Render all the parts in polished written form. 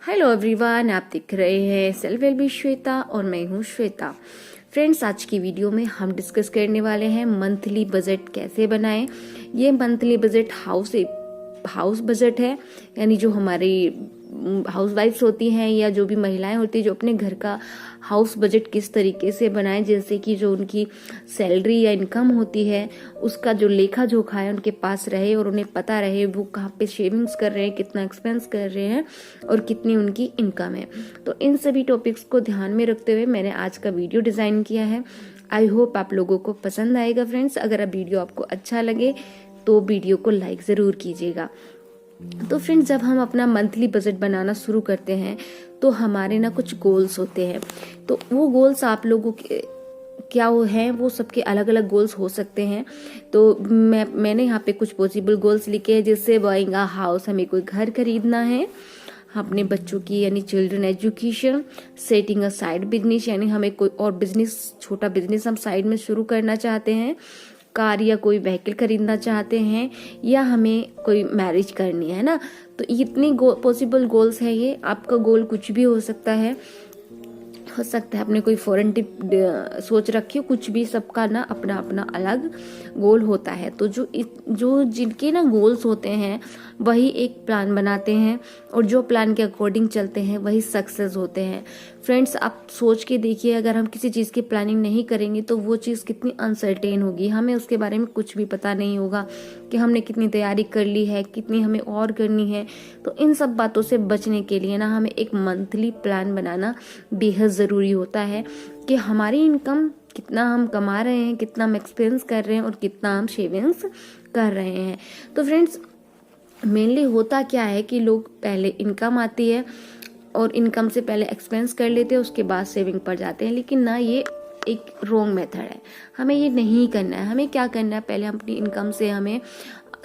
Hello everyone, आप देख रहे हैं सेल्फ हेल्प विद श्वेता और मैं हूँ श्वेता। फ्रेंड्स, आज की वीडियो में हम डिस्कस करने वाले हैं मंथली बजट कैसे बनाएं। ये मंथली बजट हाउस बजट है, यानी जो हमारी हाउस वाइफ्स होती हैं या जो भी महिलाएं होती हैं जो अपने घर का हाउस बजट किस तरीके से बनाएं, जैसे कि जो उनकी सैलरी या इनकम होती है उसका जो लेखा जोखा है उनके पास रहे और उन्हें पता रहे वो कहाँ पे सेविंग्स कर रहे हैं, कितना एक्सपेंस कर रहे हैं और कितनी उनकी इनकम है। तो इन सभी टॉपिक्स को ध्यान में रखते हुए मैंने आज का वीडियो डिजाइन किया है। आई होप आप लोगों को पसंद आएगा। फ्रेंड्स, अगर वीडियो आपको अच्छा लगे तो वीडियो को लाइक जरूर कीजिएगा। तो फ्रेंड्स, जब हम अपना मंथली बजट बनाना शुरू करते हैं तो हमारे ना कुछ गोल्स होते हैं। तो वो गोल्स आप लोगों के क्या वो हैं, वो सबके अलग अलग गोल्स हो सकते हैं। तो मैंने यहाँ पे कुछ पॉसिबल गोल्स लिखे हैं, जैसे बाइंग अ हाउस, हमें कोई घर खरीदना है, अपने बच्चों की यानी चिल्ड्रन एजुकेशन, सेटिंग अ साइड बिजनेस, यानी हमें कोई और बिजनेस, छोटा बिजनेस हम साइड में शुरू करना चाहते हैं, कार या कोई व्हीकल खरीदना चाहते हैं, या हमें कोई मैरिज करनी है ना। तो इतनी पॉसिबल गोल्स है। ये आपका गोल कुछ भी हो सकता है अपने कोई फॉरेन ट्रिप सोच रखी हो, कुछ भी, सबका ना अपना अपना अलग गोल होता है। तो जो जिनके ना गोल्स होते हैं वही एक प्लान बनाते हैं और जो प्लान के अकॉर्डिंग चलते हैं वही सक्सेस होते हैं। फ्रेंड्स, आप सोच के देखिए, अगर हम किसी चीज़ की प्लानिंग नहीं करेंगे तो वो चीज़ कितनी अनसर्टेन होगी, हमें उसके बारे में कुछ भी पता नहीं होगा कि हमने कितनी तैयारी कर ली है, कितनी हमें और करनी है। तो इन सब बातों से बचने के लिए ना हमें एक मंथली प्लान बनाना बेहद ज़रूरी होता है कि हमारी इनकम कितना हम कमा रहे हैं, कितना हम एक्सपेंस कर रहे हैं और कितना हम सेविंग्स कर रहे हैं। तो फ्रेंड्स, मेनली होता क्या है कि लोग पहले इनकम आती है और इनकम से पहले एक्सपेंस कर लेते हैं, उसके बाद सेविंग पर जाते हैं। लेकिन ना, ये एक रॉन्ग मेथड है, हमें ये नहीं करना है। हमें क्या करना है, पहले अपनी इनकम से हमें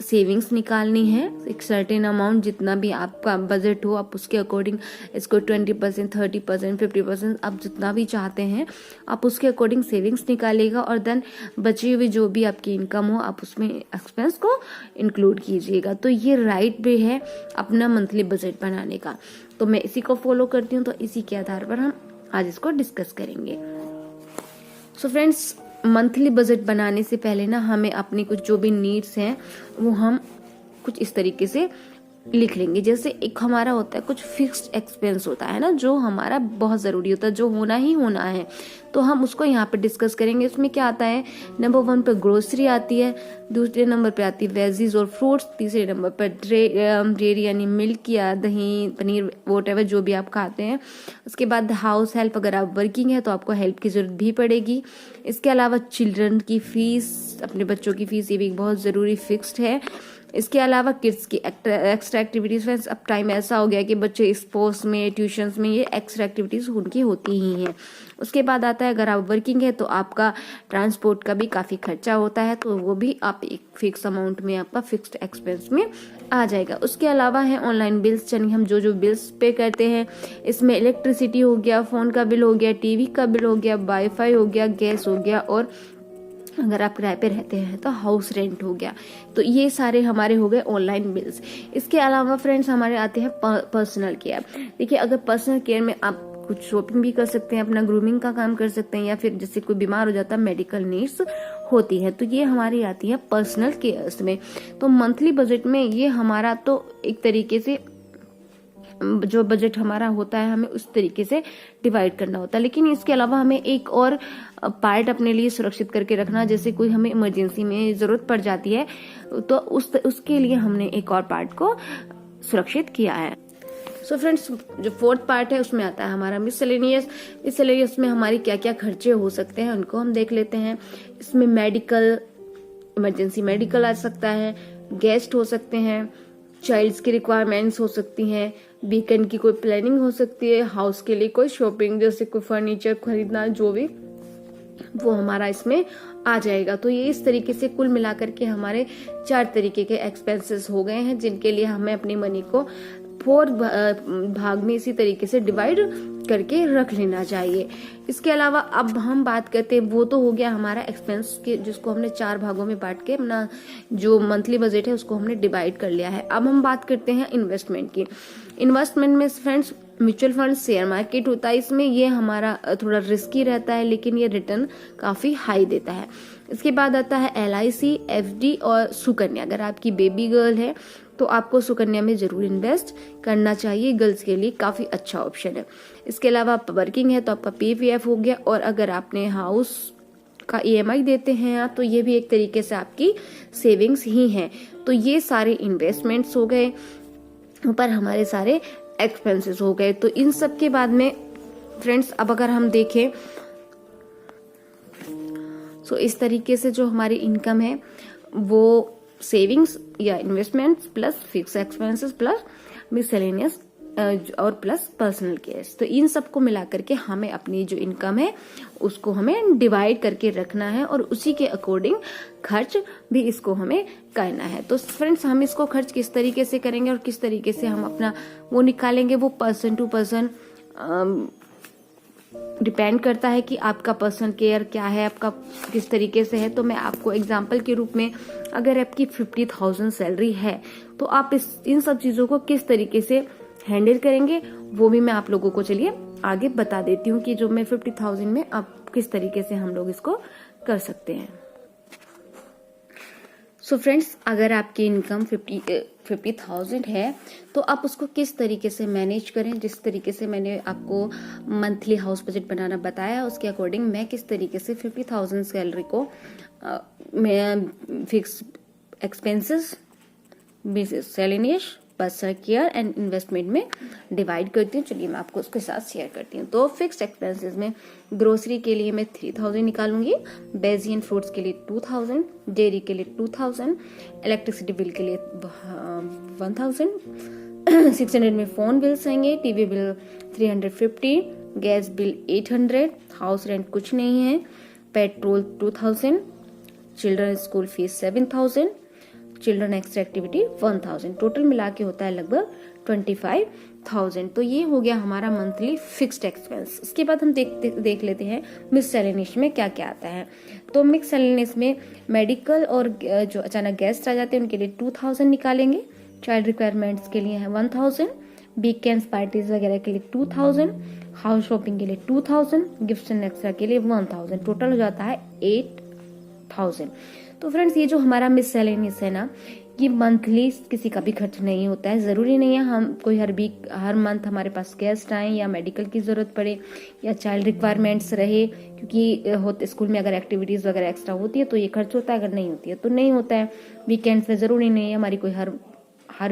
सेविंग्स निकालनी है, एक सर्टेन अमाउंट, जितना भी आपका बजट हो आप उसके अकॉर्डिंग इसको 20%, 30%, 50%, आप जितना भी चाहते हैं आप उसके अकॉर्डिंग सेविंग्स निकालिएगा और देन बची हुई जो भी आपकी इनकम हो आप उसमें एक्सपेंस को इंक्लूड कीजिएगा। तो ये राइट वे है अपना मंथली बजट बनाने का। तो मैं इसी को फॉलो करती हूँ, तो इसी के आधार पर हम आज इसको डिस्कस करेंगे। सो फ्रेंड्स, मंथली बजट बनाने से पहले ना हमें अपनी कुछ जो भी नीड्स हैं वो हम कुछ इस तरीके से लिख लेंगे। जैसे एक हमारा होता है कुछ फिक्स्ड एक्सपेंस होता है ना, जो हमारा बहुत ज़रूरी होता है, जो होना ही होना है, तो हम उसको यहाँ पे डिस्कस करेंगे। उसमें क्या आता है, नंबर 1 पे ग्रोसरी आती है, दूसरे नंबर पे आती है वेजीज और फ्रूट्स, तीसरे नंबर पर डेयरी यानी मिल्क या दही, पनीर, वोट जो भी आप खाते हैं। उसके बाद हाउस हेल्प, अगर आप वर्किंग है तो आपको हेल्प की ज़रूरत भी पड़ेगी। इसके अलावा चिल्ड्रन की फीस, अपने बच्चों की फीस, ये भी बहुत ज़रूरी फिक्स्ड है। इसके अलावा किड्स की एक्स्ट्रा एक्टिविटीज। फ्रेंड्स, अब टाइम ऐसा हो गया कि बच्चे स्पोर्ट्स में, ट्यूशंस में, ये एक्स्ट्रा एक्टिविटीज उनकी होती ही हैं। उसके बाद आता है, अगर आप वर्किंग है तो आपका ट्रांसपोर्ट का भी काफ़ी खर्चा होता है, तो वो भी आप एक फिक्स अमाउंट में आपका फिक्स्ड एक्सपेंस में आ जाएगा। उसके अलावा है ऑनलाइन बिल्स, यानी हम जो बिल्स पे करते हैं, इसमें इलेक्ट्रिसिटी हो गया, फ़ोन का बिल हो गया, टीवी का बिल हो गया, वाईफाई हो गया, गैस हो गया, और अगर आप किराए पे रहते हैं तो हाउस रेंट हो गया। तो ये सारे हमारे हो गए ऑनलाइन बिल्स। इसके अलावा फ्रेंड्स हमारे आते हैं पर्सनल केयर। देखिए, अगर पर्सनल केयर में आप कुछ शॉपिंग भी कर सकते हैं, अपना ग्रूमिंग का काम कर सकते हैं, या फिर जैसे कोई बीमार हो जाता है, मेडिकल नीड्स होती है, तो ये हमारी आती है पर्सनल केयर्स में। तो मंथली बजट में ये हमारा तो एक तरीके से जो बजट हमारा होता है हमें उस तरीके से डिवाइड करना होता है। लेकिन इसके अलावा हमें एक और पार्ट अपने लिए सुरक्षित करके रखना, जैसे कोई हमें इमरजेंसी में जरूरत पड़ जाती है तो उसके लिए हमने एक और पार्ट को सुरक्षित किया है। सो फ्रेंड्स, जो 4th पार्ट है उसमें आता है हमारा मिसलेनियस में हमारी क्या क्या खर्चे हो सकते हैं उनको हम देख लेते हैं। इसमें मेडिकल, इमरजेंसी मेडिकल आ सकता है, गेस्ट हो सकते हैं, चाइल्ड्स की रिक्वायरमेंट्स हो सकती हैं, वीकेंड की कोई प्लानिंग हो सकती है, हाउस के लिए कोई शॉपिंग, जैसे कोई फर्नीचर खरीदना, जो भी, वो हमारा इसमें आ जाएगा। तो ये इस तरीके से कुल मिलाकर के हमारे 4 तरीके के एक्सपेंसेस हो गए हैं, जिनके लिए हमें अपनी मनी को 4 भाग में इसी तरीके से डिवाइड करके रख लेना चाहिए। इसके अलावा अब हम बात करते हैं, वो तो हो गया हमारा एक्सपेंस के, जिसको हमने 4 भागों में बांट के अपना जो मंथली बजट है उसको हमने डिवाइड कर लिया है। अब हम बात करते हैं इन्वेस्टमेंट की। इन्वेस्टमेंट में friends mutual fund share market होता है, इसमें ये हमारा थोड़ा रिस्की रहता है, लेकिन ये रिटर्न काफी हाई देता है। इसके बाद आता है LIC, FD और सुकन्या। अगर आपकी बेबी गर्ल है तो आपको सुकन्या में जरूर इन्वेस्ट करना चाहिए, गर्ल्स के लिए काफी अच्छा ऑप्शन है। इसके अलावा आप वर्किंग है तो आपका PPF हो गया, और अगर आपने हाउस का EMI देते हैं आप, तो ये भी एक तरीके से आपकी सेविंग्स ही है। तो ये सारे इन्वेस्टमेंट्स हो गए, ऊपर हमारे सारे एक्सपेंसेस हो गए। तो इन सब के बाद में फ्रेंड्स अब अगर हम देखें तो इस तरीके से जो हमारी इनकम है वो सेविंग्स या investments plus fix expenses plus miscellaneous और प्लस पर्सनल केयर्स, तो इन सबको मिला करके हमें अपनी जो इनकम है उसको हमें डिवाइड करके रखना है, और उसी के अकॉर्डिंग खर्च भी इसको हमें करना है। तो फ्रेंड्स हम इसको खर्च किस तरीके से करेंगे और किस तरीके से हम अपना वो निकालेंगे, वो पर्सन टू पर्सन डिपेंड करता है कि आपका पर्सनल केयर क्या है, आपका किस तरीके से है। तो मैं आपको एग्जांपल के रूप में, अगर आपकी 50,000 सैलरी है तो आप इन सब चीजों को किस तरीके से हैंडल करेंगे वो भी मैं आप लोगों को चलिए आगे बता देती हूँ कि जो मैं 50,000 में आप किस तरीके से हम लोग इसको कर सकते हैं। सो फ्रेंड्स अगर आपकी इनकम 50,000 है तो आप उसको किस तरीके से मैनेज करें, जिस तरीके से मैंने आपको मंथली हाउस बजट बनाना बताया उसके अकॉर्डिंग मैं किस तरीके से 50,000 सैलरी को मैं fix expenses, miscellaneous, personal care and investment में डिवाइड करती हूँ। चलिए मैं आपको उसके साथ शेयर करती हूँ। तो फिक्स्ड एक्सपेंसेस में ग्रोसरी के लिए मैं 3,000 निकालूंगी, वेजियन फ्रूट्स के लिए 2,000, डेयरी के लिए 2,000, इलेक्ट्रिसिटी बिल के लिए 1,000, 600 में फोन बिल्स आएंगे, TV bill 350, gas bill 800, house rent कुछ नहीं है, petrol 2,000, children school fees 7,000, children extra activity 1,000, total मिला के होता है लगभग 25,000। तो ये हो गया हमारा मंथली फिक्स्ड एक्सपेंस। इसके बाद हम देख लेते हैं मिसलेनियस में क्या क्या आता है। तो मिसलेनियस में मेडिकल और जो अचानक गेस्ट आ जाते हैं उनके लिए 2,000 निकालेंगे, चाइल्ड रिक्वायरमेंट्स के लिए है 1,000, वीकेंड्स पार्टीज वगैरह के लिए 2,000, हाउस शॉपिंग के लिए 2,000, गिफ्ट एंड एक्स्ट्रा के लिए 1,000, टोटल हो जाता है 8,000। तो फ्रेंड्स ये जो हमारा मिसलेनियस है ना, ये मंथली किसी का भी खर्च नहीं होता है। जरूरी नहीं है हम कोई हर मंथ हमारे पास गेस्ट आए या मेडिकल की जरूरत पड़े या चाइल्ड रिक्वायरमेंट्स रहे, क्योंकि स्कूल में अगर एक्टिविटीज वगैरह एक्स्ट्रा होती है तो ये खर्च होता है, अगर नहीं होती है तो नहीं होता है। वीकेंड्स में जरूरी नहीं है हमारी कोई हर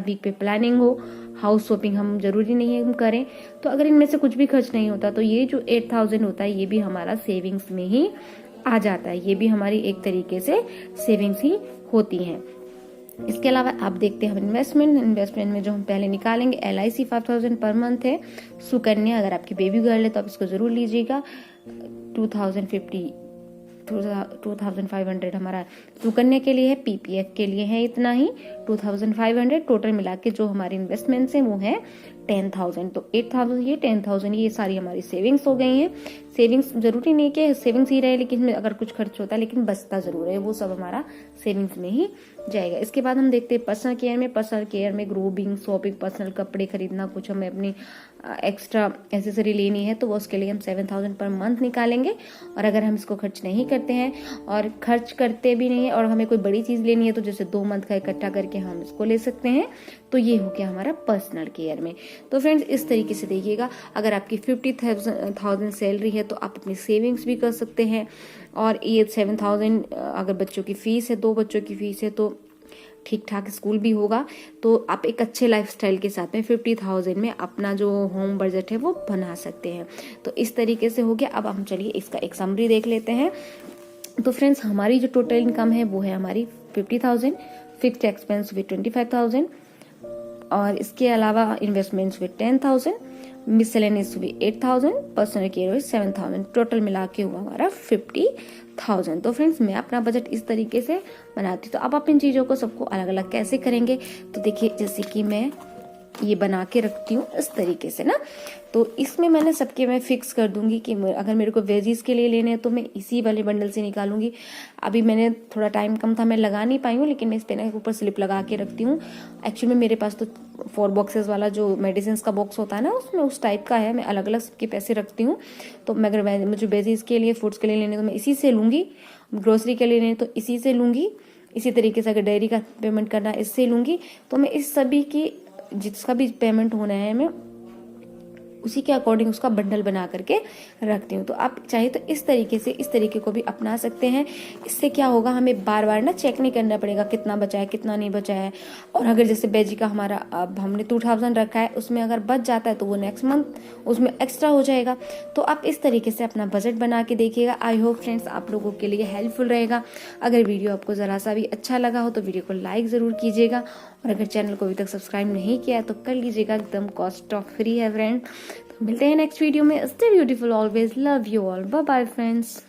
वीक पे प्लानिंग हो, हाउस शॉपिंग हम जरूरी नहीं है हम करें। तो अगर इनमें से कुछ भी खर्च नहीं होता तो ये जो 8,000 होता है ये भी हमारा सेविंग्स में ही आ जाता है, ये भी हमारी एक तरीके से सेविंग्स ही होती हैं। इसके अलावा आप देखते हैं इन्वेस्टमेंट में जो हम पहले निकालेंगे LIC 5,000 पर मंथ है, सुकन्या अगर आपकी बेबी गर्ल है तो आप इसको जरूर लीजिएगा, 2,500 हमारा सुकन्या के लिए है, PPF के लिए है इतना ही 2,500, टोटल मिला के जो हमारे इन्वेस्टमेंट्स हैं वो है 10,000। तो 8,000 ये 10,000 ये सारी हमारी सेविंग्स हो गई हैं। सेविंग्स जरूरी नहीं कि सेविंग्स ही रहे, लेकिन अगर कुछ खर्च होता है लेकिन बचता जरूर है, वो सब हमारा सेविंग्स में ही जाएगा। इसके बाद हम देखते हैं पर्सनल केयर में ग्रोबिंग, शॉपिंग, पर्सनल कपड़े खरीदना, कुछ हमें अपनी एक्स्ट्रा एसेसरी लेनी है तो वो उसके लिए हम 7,000 पर मंथ निकालेंगे। और अगर हम इसको खर्च नहीं करते हैं और खर्च करते भी नहीं है और हमें कोई बड़ी चीज लेनी है तो जैसे 2 मंथ का इकट्ठा करके हम इसको ले सकते हैं। तो ये हो गया हमारा पर्सनल केयर में। तो फ्रेंड्स इस तरीके से देखिएगा, अगर आपकी 50,000 सैलरी है तो आप अपनी सेविंग्स भी कर सकते हैं, और ये 7,000 अगर बच्चों की फीस है, 2 बच्चों की फीस है तो ठीक ठाक स्कूल भी होगा, तो आप एक अच्छे लाइफस्टाइल के साथ में 50,000 में अपना जो होम बजट है वो बना सकते हैं। तो इस तरीके से हो गया। अब हम चलिए इसका एक समरी देख लेते हैं। तो फ्रेंड्स हमारी जो टोटल इनकम है वो है हमारी 50,000, फिक्स्ड एक्सपेंस विद 25,000, और इसके अलावा इन्वेस्टमेंट्स विद 10,000, मिसलेनियस हुई 8,000, पर्सनल केयर हुई 7,000, टोटल मिला के हुआ हमारा 50,000। तो फ्रेंड्स मैं अपना बजट इस तरीके से बनाती हूँ। तो अब आप इन चीजों को सबको अलग अलग कैसे करेंगे, तो देखिए जैसे कि मैं ये बना के रखती हूँ इस तरीके से ना, तो इसमें मैंने सबके मैं फिक्स कर दूंगी कि अगर मेरे को वेजीज के लिए लेने हैं तो मैं इसी वाले बंडल से निकालूंगी। अभी मैंने थोड़ा टाइम कम था, मैं लगा नहीं पाई हूँ, लेकिन मैं इस पे ऊपर स्लिप लगा के रखती हूँ। एक्चुअली में मेरे पास तो 4 बॉक्सेस वाला जो मेडिसिन का बॉक्स होता है ना, उसमें उस टाइप का है। मैं अलग अलग सबके पैसे रखती हूँ। तो मैं अगर मुझे बेसिस के लिए, फूड्स के लिए लेने तो मैं इसी से लूँगी, ग्रोसरी के लिए लेने तो इसी से लूँगी। इसी तरीके से अगर डेयरी का पेमेंट करना है इससे लूँगी। तो मैं इस सभी की जिसका भी पेमेंट होना है मैं उसी के अकॉर्डिंग उसका बंडल बना करके रखती हूँ। तो आप चाहे तो इस तरीके को भी अपना सकते हैं। इससे क्या होगा, हमें बार बार ना चेक नहीं करना पड़ेगा कितना बचा है कितना नहीं बचा है। और अगर जैसे बेजी का हमारा अब हमने 2000 रखा है, उसमें अगर बच जाता है तो वो नेक्स्ट मंथ उसमें एक्स्ट्रा हो जाएगा। तो आप इस तरीके से अपना बजट बना के देखिएगा। आई होप फ्रेंड्स आप लोगों के लिए हेल्पफुल रहेगा। अगर वीडियो आपको ज़रा सा भी अच्छा लगा हो तो वीडियो को लाइक ज़रूर कीजिएगा, और अगर चैनल को अभी तक सब्सक्राइब नहीं किया है तो कर लीजिएगा, एकदम कॉस्ट ऑफ फ्री है फ्रेंड। तो मिलते हैं नेक्स्ट वीडियो में। Stay beautiful always, love you all, bye bye friends.